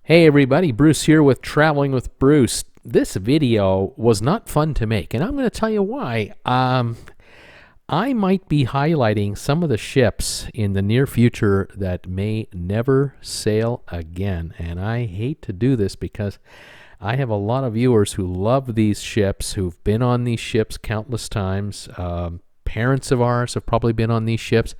Hey everybody, Bruce here with Traveling with Bruce. This video was not fun to make, and I'm going to tell you why. I might be highlighting some of the ships in the near future that may never sail again, and I hate to do this because I have a lot of viewers who love these ships, who've been on these ships countless times. Parents of ours have probably been on these ships,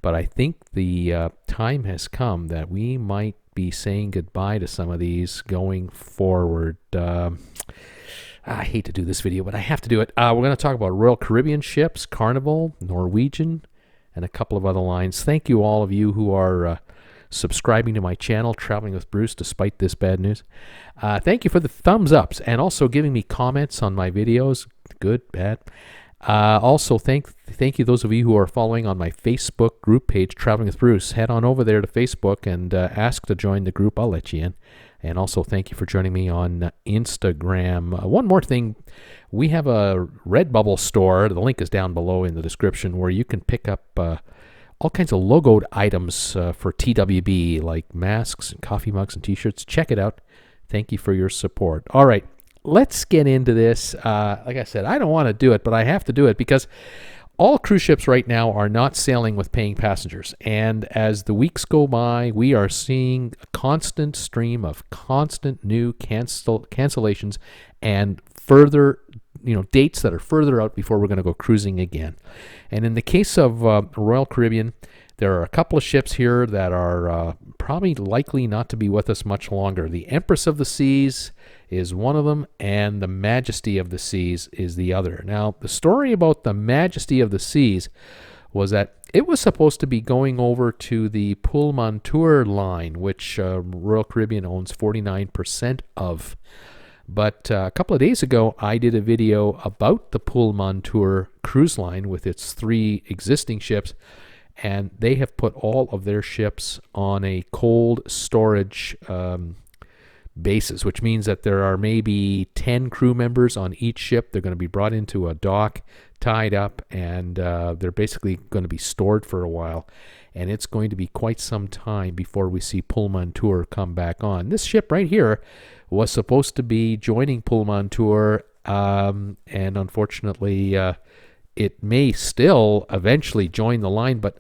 but I think the time has come that we might be saying goodbye to some of these going forward. I hate to do this video, but I have to do it. We're going to talk about Royal Caribbean ships, Carnival, Norwegian, and a couple of other lines. Thank you all of you who are subscribing to my channel, Traveling with Bruce, despite this bad news. Thank you for the thumbs ups and also giving me comments on my videos, good, bad. Also, thank you those of you who are following on my Facebook group page, Traveling with Bruce. Head on over there to Facebook and ask to join the group. I'll let you in. And also, thank you for joining me on Instagram. One more thing, we have a RedBubble Store. The link is down below in the description where you can pick up all kinds of logoed items for TWB, like masks and coffee mugs and T-shirts. Check it out. Thank you for your support. All right. Let's get into this. Like I said, I don't want to do it, but I have to do it because all cruise ships right now are not sailing with paying passengers. And as the weeks go by, we are seeing a constant stream of constant new cancellations and further, dates that are further out before we're going to go cruising again. And in the case of Royal Caribbean, there are a couple of ships here that are probably likely not to be with us much longer. The Empress of the Seas is one of them, and the Majesty of the Seas is the other. Now, the story about the Majesty of the Seas was that it was supposed to be going over to the Pullmantur line, which Royal Caribbean owns 49% of. But a couple of days ago, I did a video about the Pullmantur cruise line with its 3 existing ships, and they have put all of their ships on a cold storage basis, which means that there are maybe 10 crew members on each ship. They're going to be brought into a dock, tied up, and they're basically going to be stored for a while. And it's going to be quite some time before we see Pullmantur come back on. This ship right here was supposed to be joining Pullmantur, and unfortunately, it may still eventually join the line, but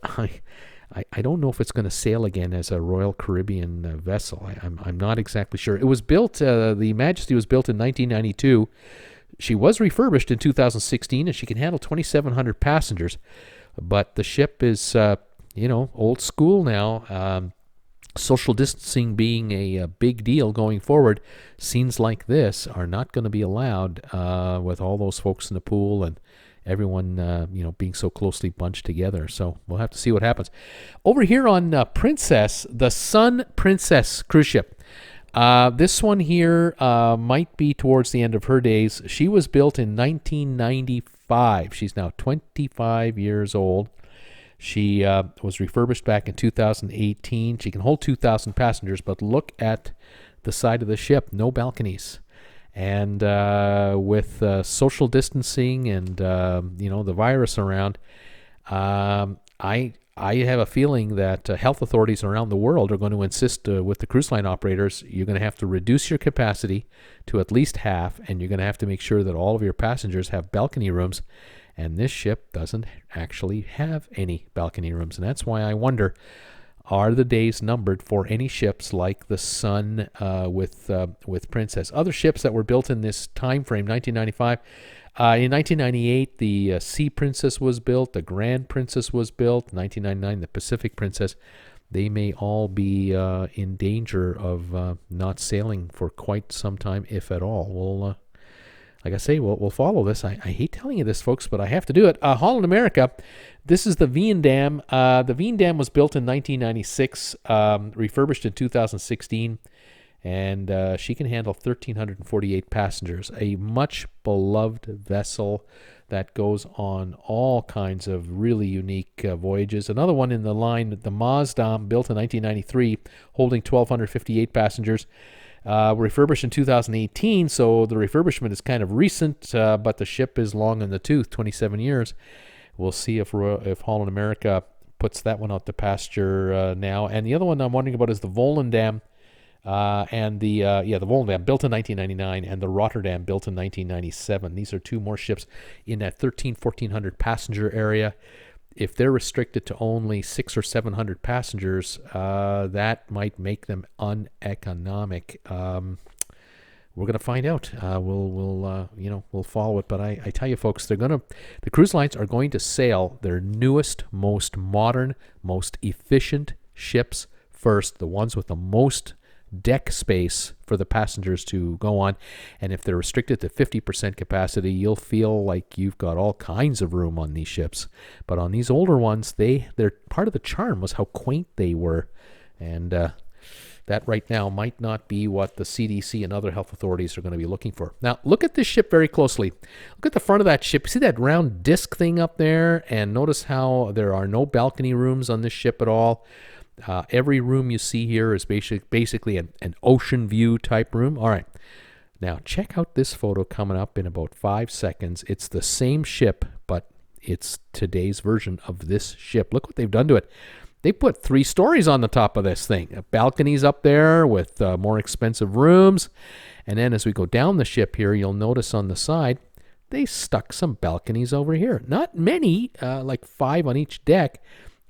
I don't know if it's going to sail again as a Royal Caribbean vessel. I'm not exactly sure. It was built, the Majesty was built in 1992. She was refurbished in 2016, and she can handle 2,700 passengers. But the ship is, old school now. Social distancing being a big deal going forward, scenes like this are not going to be allowed with all those folks in the pool and everyone, being so closely bunched together. So we'll have to see what happens. Over here on Princess, the Sun Princess cruise ship. This one here might be towards the end of her days. She was built in 1995. She's now 25 years old. She was refurbished back in 2018. She can hold 2,000 passengers, but look at the side of the ship. No balconies. And with social distancing and the virus around, I have a feeling that health authorities around the world are going to insist with the cruise line operators, you're going to have to reduce your capacity to at least half, and you're going to have to make sure that all of your passengers have balcony rooms. And this ship doesn't actually have any balcony rooms, and that's why I wonder, are the days numbered for any ships like the Sun with Princess? Other ships that were built in this time frame, 1995. In 1998, the Sea Princess was built. The Grand Princess was built. 1999, the Pacific Princess. They may all be in danger of not sailing for quite some time, if at all. We'll, like I say, we'll follow this. I hate telling you this, folks, but I have to do it. Holland America. This is the Volendam. The Volendam was built in 1996, refurbished in 2016, and she can handle 1,348 passengers. A much beloved vessel that goes on all kinds of really unique voyages. Another one in the line, the Majesty, built in 1993, holding 1,258 passengers. Refurbished in 2018, so the refurbishment is kind of recent, but the ship is long in the tooth, 27 years. We'll see if Holland America puts that one out to pasture now. And the other one I'm wondering about is the Volendam. And the Volendam built in 1999 and the Rotterdam built in 1997. These are two more ships in that 1400 passenger area. If they're restricted to only 600 or 700 passengers, that might make them uneconomic. We're going to find out. We'll follow it. But I tell you, folks, the cruise lines are going to sail their newest, most modern, most efficient ships first, the ones with the most deck space for the passengers to go on. And if they're restricted to 50% capacity, you'll feel like you've got all kinds of room on these ships. But on these older ones, they're part of the charm was how quaint they were. And that right now might not be what the CDC and other health authorities are going to be looking for. Now, look at this ship very closely. Look at the front of that ship. See that round disc thing up there? And notice how there are no balcony rooms on this ship at all. Every room you see here is basically an ocean view type room. All right. Now, check out this photo coming up in about 5 seconds. It's the same ship, but it's today's version of this ship. Look what they've done to it. They put 3 stories on the top of this thing. Balconies up there with more expensive rooms. And then as we go down the ship here, you'll notice on the side, they stuck some balconies over here. Not many, like 5 on each deck.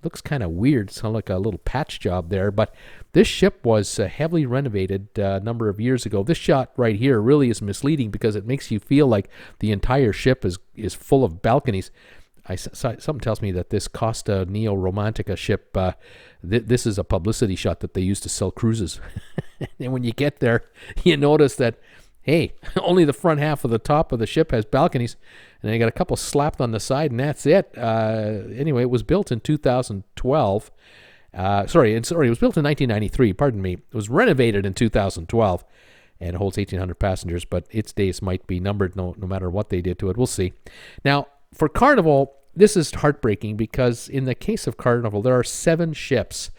Looks kind of weird. It's kind of like a little patch job there. But this ship was heavily renovated a number of years ago. This shot right here really is misleading because it makes you feel like the entire ship is full of balconies. Something tells me that this Costa Neo Romantica ship, this is a publicity shot that they use to sell cruises. And when you get there, you notice that, hey, only the front half of the top of the ship has balconies, and they got a couple slapped on the side, and that's it. Anyway, it was built in 2012. It was built in 1993, pardon me. It was renovated in 2012, and it holds 1,800 passengers, but its days might be numbered no matter what they did to it. We'll see. Now, for Carnival, this is heartbreaking because in the case of Carnival, there are 7 ships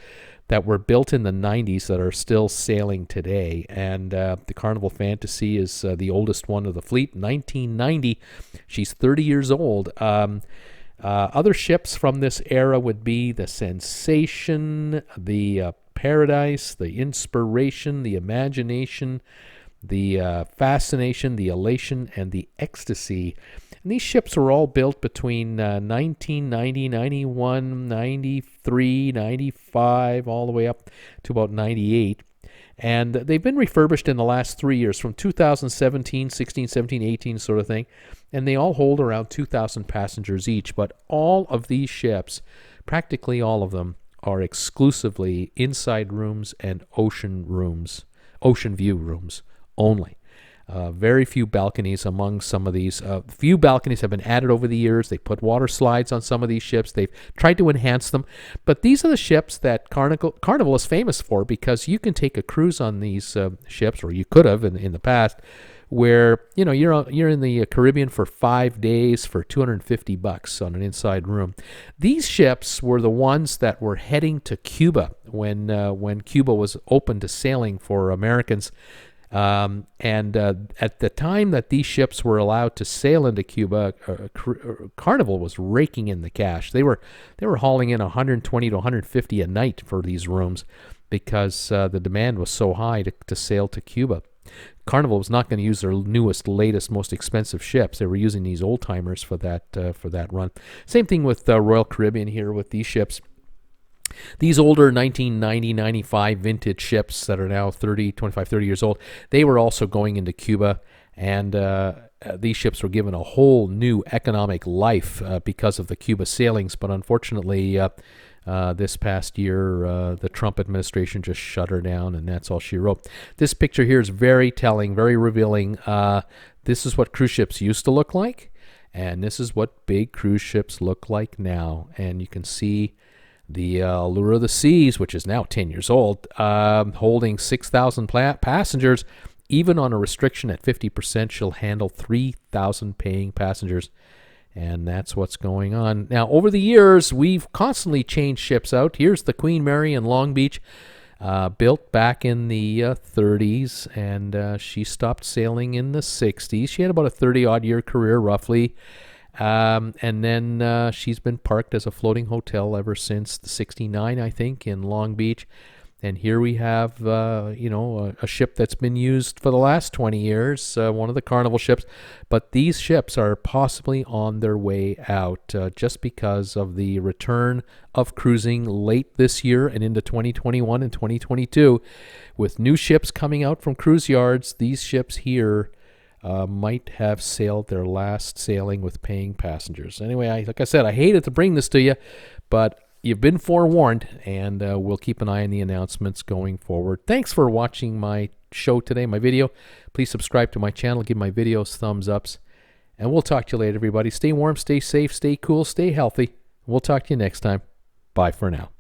that were built in the 90s that are still sailing today. And the Carnival Fantasy is the oldest one of the fleet, 1990. She's 30 years old. Other ships from this era would be the Sensation, the Paradise, the Inspiration, the Imagination, the Fascination, the Elation, and the Ecstasy. And these ships were all built between 1990, 91, 93, 95, all the way up to about 98. And they've been refurbished in the last 3 years, from 2017, 16, 17, 18 sort of thing. And they all hold around 2,000 passengers each. But all of these ships, practically all of them, are exclusively inside rooms and ocean view rooms only. Very few balconies among some of these. Few balconies have been added over the years. They put water slides on some of these ships. They've tried to enhance them. But these are the ships that Carnival is famous for, because you can take a cruise on these ships, or you could have in the past, where you're in the Caribbean for 5 days for $250 on an inside room. These ships were the ones that were heading to Cuba when Cuba was open to sailing for Americans. At the time that these ships were allowed to sail into Cuba, Carnival was raking in the cash. They were hauling in $120 to $150 a night for these rooms because the demand was so high to sail to Cuba. Carnival was not going to use their newest, latest, most expensive ships. They were using these old timers for that run. Same thing with Royal Caribbean here with these ships. These older 1990, 95 vintage ships that are now 25, 30 years old, they were also going into Cuba, and these ships were given a whole new economic life because of the Cuba sailings. But unfortunately, this past year, the Trump administration just shut her down, and that's all she wrote. This picture here is very telling, very revealing. This is what cruise ships used to look like, and this is what big cruise ships look like now. And you can see the Allure of the Seas, which is now 10 years old, holding 6,000 passengers. Even on a restriction at 50%, she'll handle 3,000 paying passengers. And that's what's going on. Now, over the years, we've constantly changed ships out. Here's the Queen Mary in Long Beach, built back in the 30s, and she stopped sailing in the 60s. She had about a 30-odd year career, roughly. And then she's been parked as a floating hotel ever since the 69, I think, in Long Beach. And here we have, a ship that's been used for the last 20 years, one of the Carnival ships. But these ships are possibly on their way out just because of the return of cruising late this year and into 2021 and 2022. With new ships coming out from cruise yards, these ships here might have sailed their last sailing with paying passengers. Anyway, like I said, I hated to bring this to you, but you've been forewarned, and we'll keep an eye on the announcements going forward. Thanks for watching my show today, my video. Please subscribe to my channel, give my videos thumbs ups, and we'll talk to you later, everybody. Stay warm, stay safe, stay cool, stay healthy. We'll talk to you next time. Bye for now.